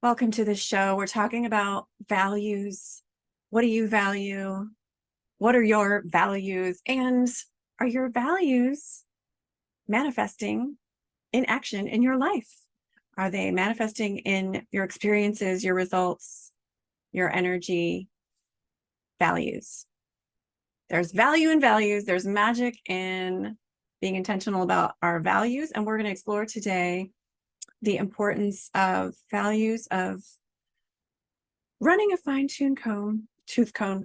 Welcome to the show. We're talking about values. What do you value? What are your values? And are your values manifesting in action in your life? Are they manifesting in your experiences, your results, your energy, values? There's value in values. There's magic in being intentional about our values. And we're going to explore today the importance of values, of running a fine-tuned tooth comb,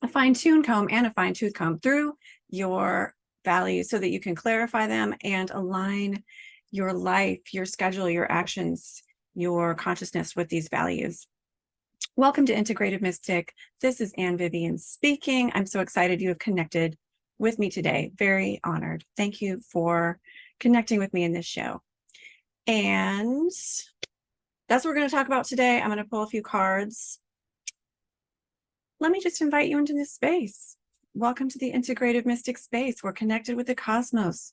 a fine-tuned comb and a fine-tooth comb through your values so that you can clarify them and align your life, your schedule, your actions, your consciousness with these values. Welcome to Integrative Mystic. This is Anne Vivian speaking. I'm so excited you have connected with me today. Very honored. Thank you for connecting with me in this show. And that's what we're going to talk about today. I'm going to pull a few cards. Let me just invite you into this space. Welcome to the Integrative Mystic space. We're connected with the cosmos.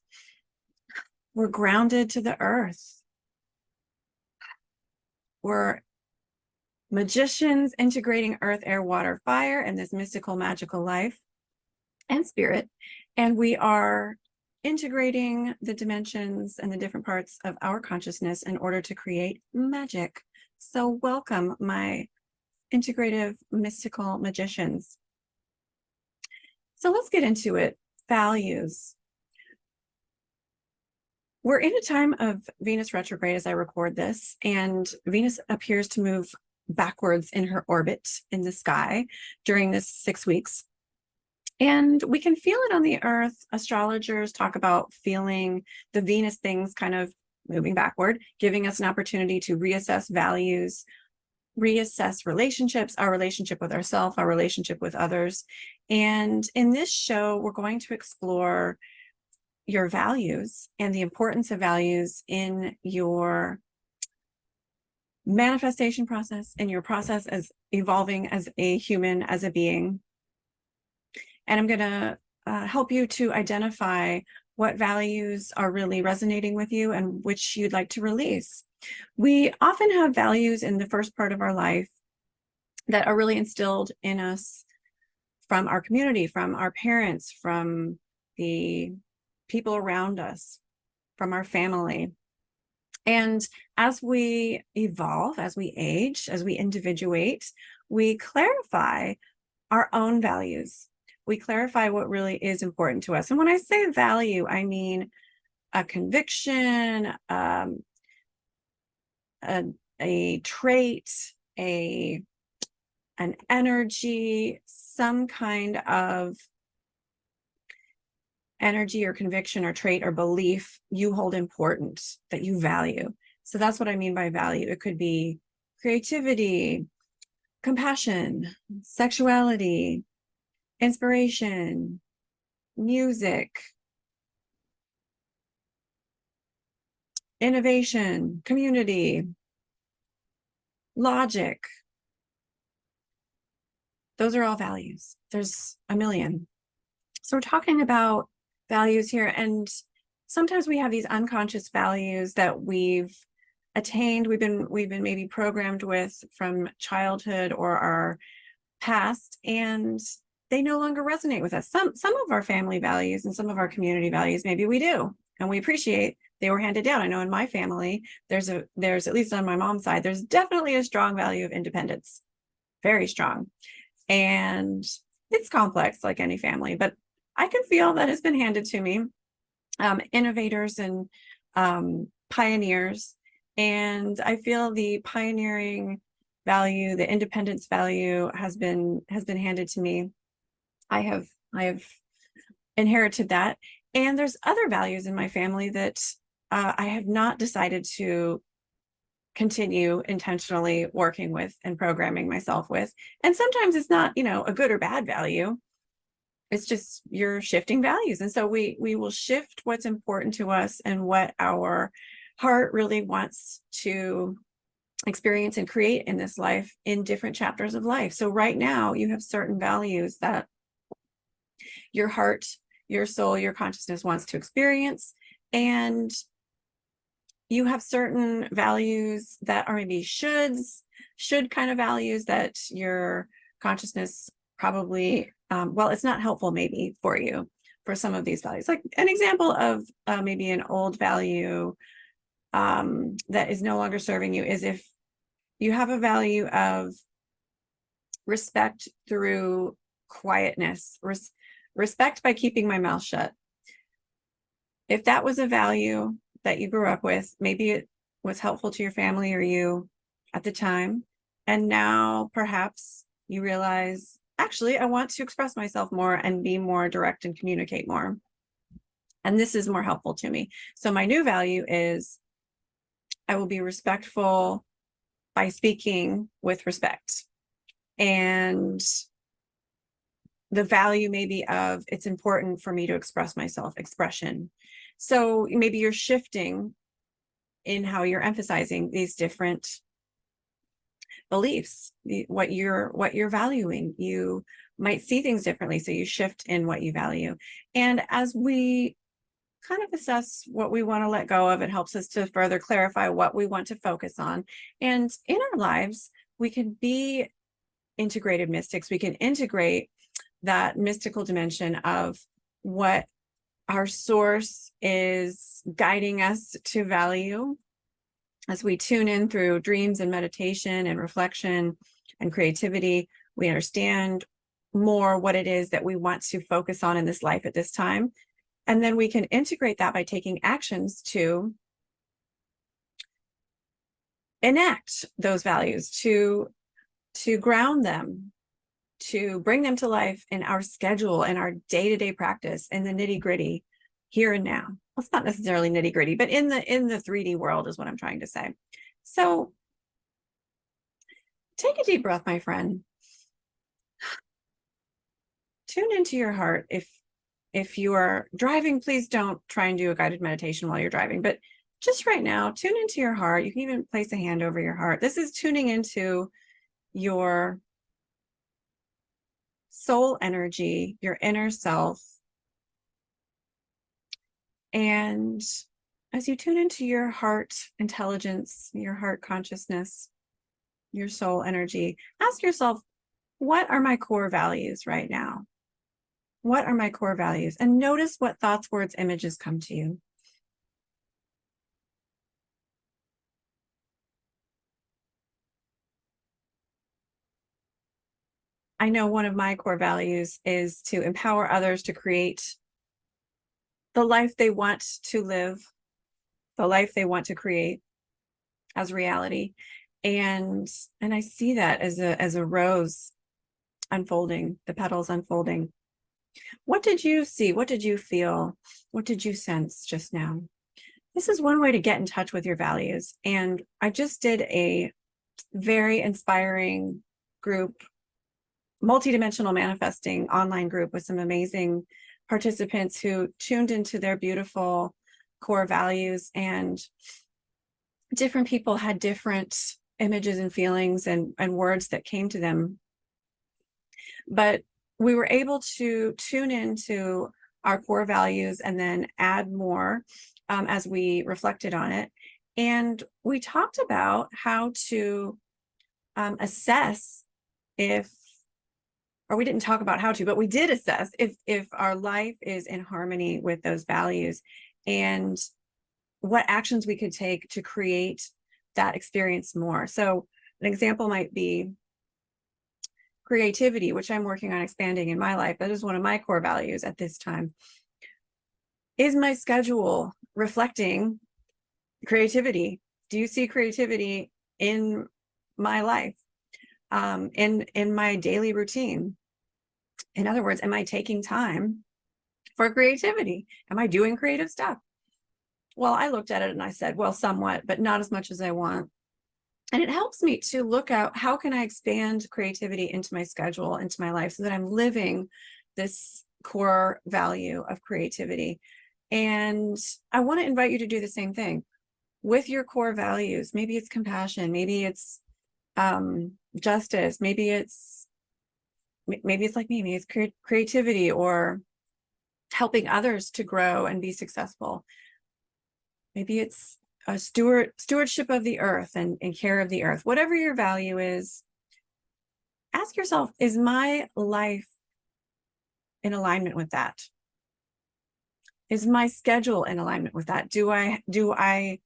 We're grounded to the earth. We're magicians integrating earth, air, water, fire, and this mystical, magical life and spirit. And we are integrating the dimensions and the different parts of our consciousness in order to create magic. So welcome, my integrative mystical magicians. So let's get into it. Values. We're in a time of Venus retrograde as I record this, and Venus appears to move backwards in her orbit in the sky during this 6 weeks. And we can feel it on the earth. Astrologers talk about feeling the Venus things kind of moving backward, giving us an opportunity to reassess values, reassess relationships, our relationship with ourselves, our relationship with others. And in this show, we're going to explore your values and the importance of values in your manifestation process, in your process as evolving as a human, as a being. And I'm going to help you to identify what values are really resonating with you and which you'd like to release. We often have values in the first part of our life that are really instilled in us from our community, from our parents, from the people around us, from our family. And as we evolve, as we age, as we individuate, we clarify our own values. We clarify what really is important to us. And when I say value, I mean a conviction, a trait, an energy, some kind of energy or conviction or trait or belief you hold important, that you value. So that's what I mean by value. It could be creativity, compassion, sexuality, inspiration, music, innovation, community, logic. Those are all values. There's a million. So we're talking about values here, and sometimes we have these unconscious values that we've attained, we've been maybe programmed with from childhood or our past, and they no longer resonate with us. Some of our family values and some of our community values, maybe we do, and we appreciate they were handed down. I know in my family, there's at least on my mom's side, there's definitely a strong value of independence, very strong. And it's complex like any family, but I can feel that has been handed to me. Innovators and pioneers. And I feel the pioneering value, the independence value has been handed to me. I have inherited that. And there's other values in my family that I have not decided to continue intentionally working with and programming myself with. And sometimes it's not, a good or bad value. It's just you're shifting values. And so we will shift what's important to us and what our heart really wants to experience and create in this life in different chapters of life. So right now you have certain values that your heart, your soul, your consciousness wants to experience. And you have certain values that are maybe should kind of values that your consciousness probably, well, it's not helpful maybe for you for some of these values. Like an example of maybe an old value that is no longer serving you is if you have a value of respect through quietness, respect by keeping my mouth shut. If that was a value that you grew up with, maybe it was helpful to your family or you at the time, and now perhaps you realize, actually, I want to express myself more and be more direct and communicate more. And this is more helpful to me. So my new value is I will be respectful by speaking with respect. And the value maybe of it's important for me to express myself, expression. So maybe you're shifting in how you're emphasizing these different beliefs, what you're valuing. You might see things differently, so you shift in what you value. And as we kind of assess what we want to let go of, it helps us to further clarify what we want to focus on. And in our lives, we can be integrated mystics. We can integrate that mystical dimension of what our source is guiding us to value as we tune in through dreams and meditation and reflection and creativity. We understand more what it is that we want to focus on in this life at this time. And then we can integrate that by taking actions to enact those values, to ground them, to bring them to life in our schedule and our day-to-day practice in the nitty-gritty here and now. Well, it's not necessarily nitty-gritty, but in the 3D world is what I'm trying to say. So take a deep breath, my friend. Tune into your heart. If you are driving, please don't try and do a guided meditation while you're driving, but just right now, tune into your heart. You can even place a hand over your heart. This is tuning into your soul energy, your inner self. And as you tune into your heart intelligence, your heart consciousness, your soul energy, ask yourself, what are my core values right now? What are my core values? And notice what thoughts, words, images come to you. I know one of my core values is to empower others to create the life they want to live, the life they want to create as reality. And I see that as a rose unfolding, the petals unfolding. What did you see? What did you feel? What did you sense just now? This is one way to get in touch with your values. And I just did a very inspiring group, multidimensional manifesting online group with some amazing participants who tuned into their beautiful core values, and different people had different images and feelings and words that came to them. But we were able to tune into our core values and then add more as we reflected on it. And we talked about how to assess if, or we didn't talk about how to, but we did assess if our life is in harmony with those values and what actions we could take to create that experience more. So an example might be creativity, which I'm working on expanding in my life. That is one of my core values at this time. Is my schedule reflecting creativity? Do you see creativity in my life, in my daily routine? In other words, am I taking time for creativity? Am I doing creative stuff? Well, I looked at it and I said, well, somewhat, but not as much as I want. And it helps me to look at how can I expand creativity into my schedule, into my life, so that I'm living this core value of creativity. And I want to invite you to do the same thing with your core values. Maybe it's compassion, maybe it's justice, maybe it's like me, maybe it's creativity or helping others to grow and be successful. Maybe it's stewardship of the earth and care of the earth, whatever your value is, ask yourself, is my life in alignment with that? Is my schedule in alignment with that? Do I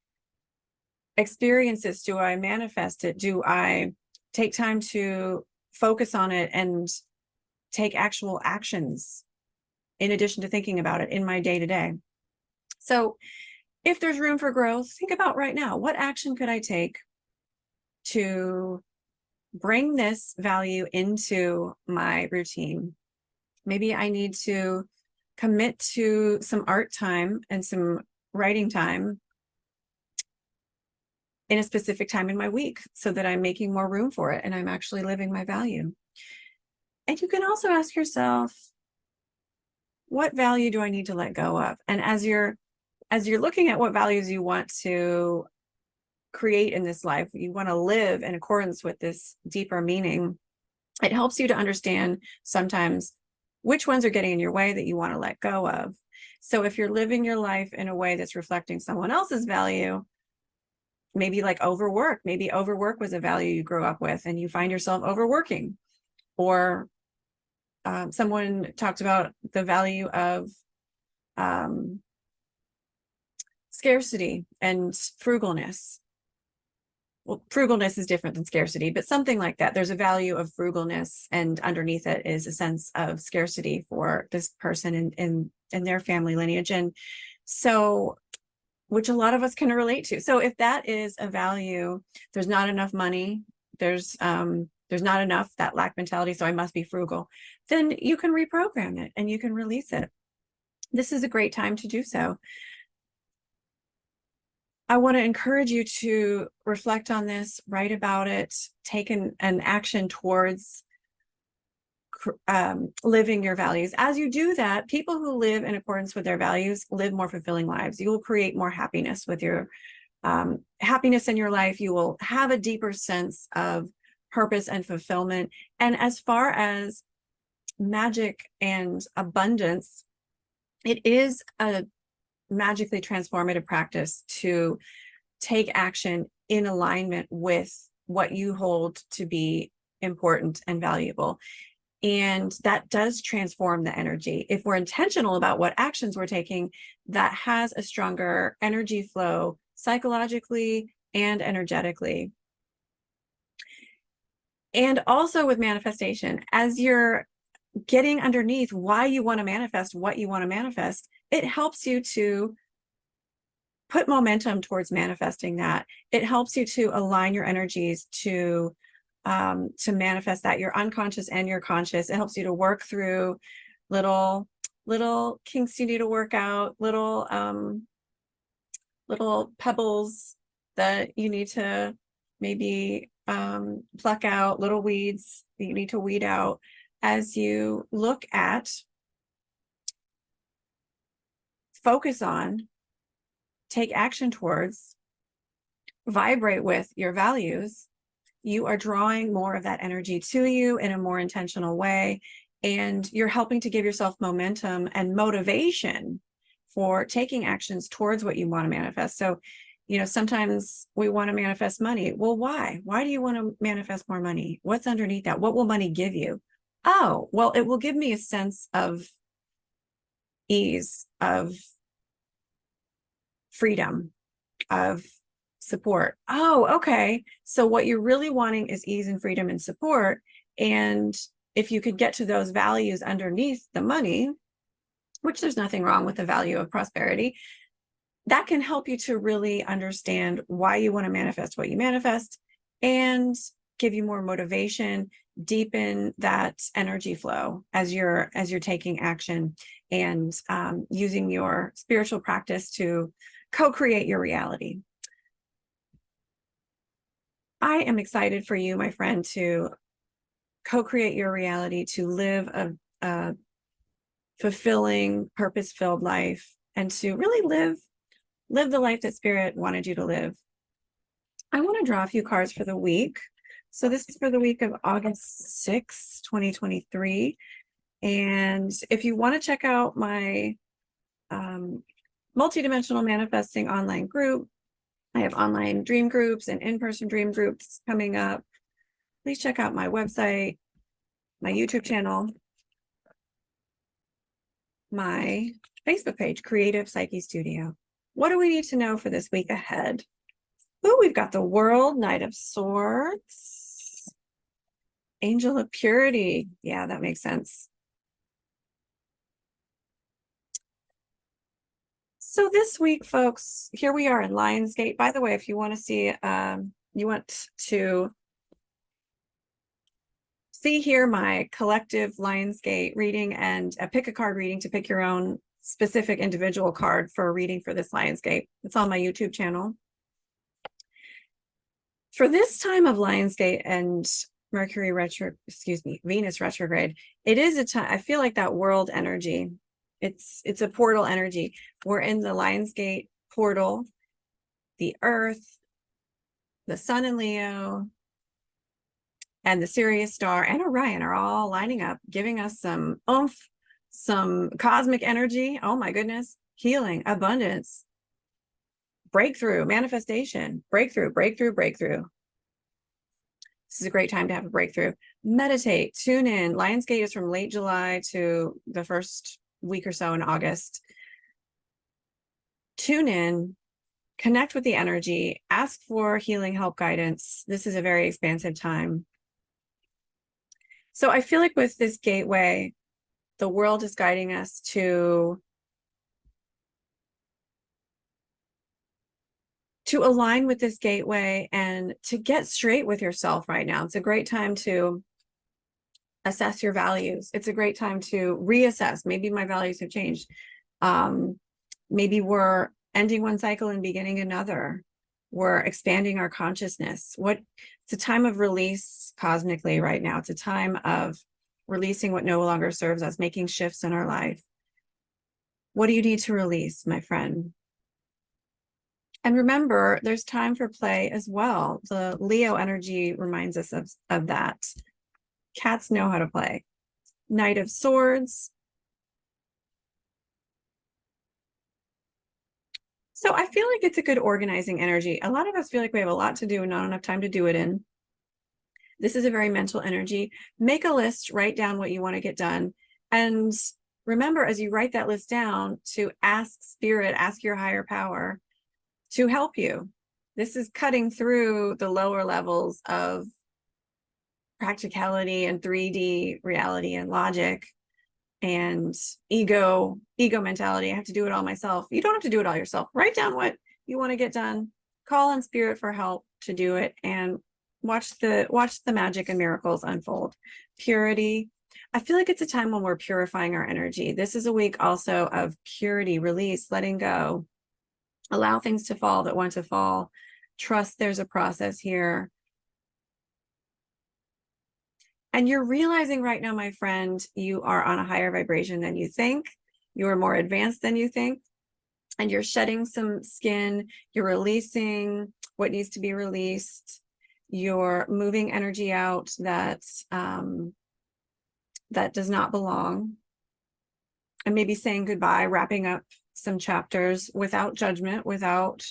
experience this? Do I manifest it? Do I take time to focus on it and take actual actions in addition to thinking about it in my day-to-day? So if there's room for growth, think about right now, what action could I take to bring this value into my routine? Maybe I need to commit to some art time and some writing time in a specific time in my week so that I'm making more room for it and I'm actually living my value. And you can also ask yourself, what value do I need to let go of? And as you're looking at what values you want to create in this life, you want to live in accordance with this deeper meaning, it helps you to understand sometimes which ones are getting in your way that you want to let go of. So if you're living your life in a way that's reflecting someone else's value, maybe like overwork, maybe overwork was a value you grew up with and you find yourself overworking. Or someone talked about the value of scarcity and frugalness. Well, frugalness is different than scarcity, but something like that. There's a value of frugalness, and underneath it is a sense of scarcity for this person in their family lineage. And so, which a lot of us can relate to. So if that is a value, there's not enough money, there's not enough, that lack mentality, so I must be frugal, then you can reprogram it and you can release it. This is a great time to do so. I want to encourage you to reflect on this, write about it, take an action towards living your values. As you do that, people who live in accordance with their values live more fulfilling lives. You will create more happiness with your happiness in your life. You will have a deeper sense of purpose and fulfillment. And as far as magic and abundance, it is a magically transformative practice to take action in alignment with what you hold to be important and valuable. And that does transform the energy. If we're intentional about what actions we're taking, that has a stronger energy flow psychologically and energetically. And also with manifestation, as you're getting underneath why you want to manifest what you want to manifest, it helps you to put momentum towards manifesting that. It helps you to align your energies to manifest that, your unconscious and your conscious. It helps you to work through little kinks you need to work out, little pebbles that you need to maybe pluck out, little weeds that you need to weed out as you look at, focus on, take action towards, vibrate with your values. You are drawing more of that energy to you in a more intentional way, and you're helping to give yourself momentum and motivation for taking actions towards what you want to manifest. So, sometimes we want to manifest money. Well, why? Why do you want to manifest more money? What's underneath that? What will money give you? Oh, well, it will give me a sense of ease, of freedom, of support. Oh, okay. So what you're really wanting is ease and freedom and support. And if you could get to those values underneath the money, which there's nothing wrong with the value of prosperity, that can help you to really understand why you want to manifest what you manifest and give you more motivation, deepen that energy flow as you're taking action and using your spiritual practice to co-create your reality. I am excited for you, my friend, to co-create your reality, to live a fulfilling, purpose-filled life, and to really live the life that Spirit wanted you to live. I want to draw a few cards for the week. So this is for the week of August 6, 2023. And if you want to check out my multidimensional manifesting online group, I have online dream groups and in-person dream groups coming up. Please check out my website, my YouTube channel, my Facebook page, Creative Psyche Studio. What do we need to know for this week ahead? Oh, we've got the World, Knight of Swords, Angel of Purity. Yeah, that makes sense. So this week, folks, here we are in Lionsgate. By the way, if you want to see, you want to see here my collective Lionsgate reading and a pick a card reading to pick your own specific individual card for a reading for this Lionsgate. It's on my YouTube channel. For this time of Lionsgate and Mercury retro, Venus retrograde, it is a time, I feel like that world energy. It's a portal energy. We're in the Lionsgate portal, the Earth, the Sun in Leo, and the Sirius star and Orion are all lining up, giving us some oomph, some cosmic energy. Oh my goodness, healing, abundance, breakthrough, manifestation, breakthrough. This is a great time to have a breakthrough. Meditate, tune in. Lionsgate is from late July to the first week or so in August. Tune in, connect with the energy, ask for healing, help, guidance. This is a very expansive time. So I feel like with this gateway, the world is guiding us to align with this gateway and to get straight with yourself right now. It's a great time to assess your values. It's a great time to reassess. Maybe my values have changed. Maybe we're ending one cycle and beginning another. We're expanding our consciousness. It's a time of release cosmically right now. It's a time of releasing what no longer serves us, making shifts in our life. What do you need to release, my friend? And remember, there's time for play as well. The Leo energy reminds us of that. Cats know how to play. Knight of Swords. So I feel like it's a good organizing energy. A lot of us feel like we have a lot to do and not enough time to do it in. This is a very mental energy. Make a list, write down what you want to get done. And remember, as you write that list down, to ask spirit, ask your higher power to help you. This is cutting through the lower levels of practicality and 3D reality and logic and ego mentality. I have to do it all myself. You don't have to do it all yourself. Write down what you want to get done. Call on spirit for help to do it, and watch the magic and miracles unfold. Purity. I feel like it's a time when we're purifying our energy. This is a week also of purity, release, letting go. Allow things to fall that want to fall. Trust there's a process here. And you're realizing right now, my friend, you are on a higher vibration than you think. You are more advanced than you think. And you're shedding some skin. You're releasing what needs to be released. You're moving energy out that does not belong. And maybe saying goodbye, wrapping up some chapters without judgment, without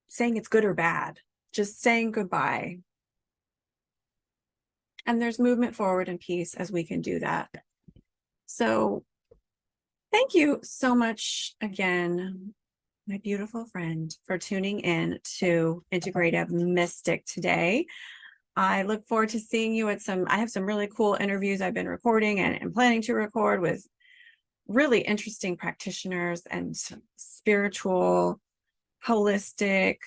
saying it's good or bad, just saying goodbye. And there's movement forward in peace as we can do that. So thank you so much again, my beautiful friend, for tuning in to Integrative Mystic today. I look forward to seeing you at I have some really cool interviews I've been recording and planning to record with really interesting practitioners and spiritual, holistic,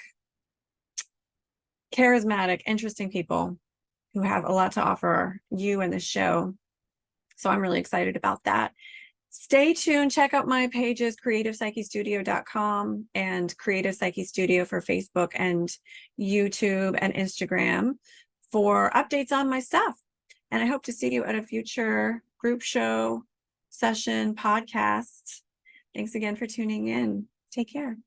charismatic, interesting people who have a lot to offer you and the show. So I'm really excited about that. Stay tuned. Check out my pages, creativepsychestudio.com and Creative Psyche Studio for Facebook and YouTube and Instagram for updates on my stuff. And I hope to see you at a future group show, session, podcast. Thanks again for tuning in. Take care.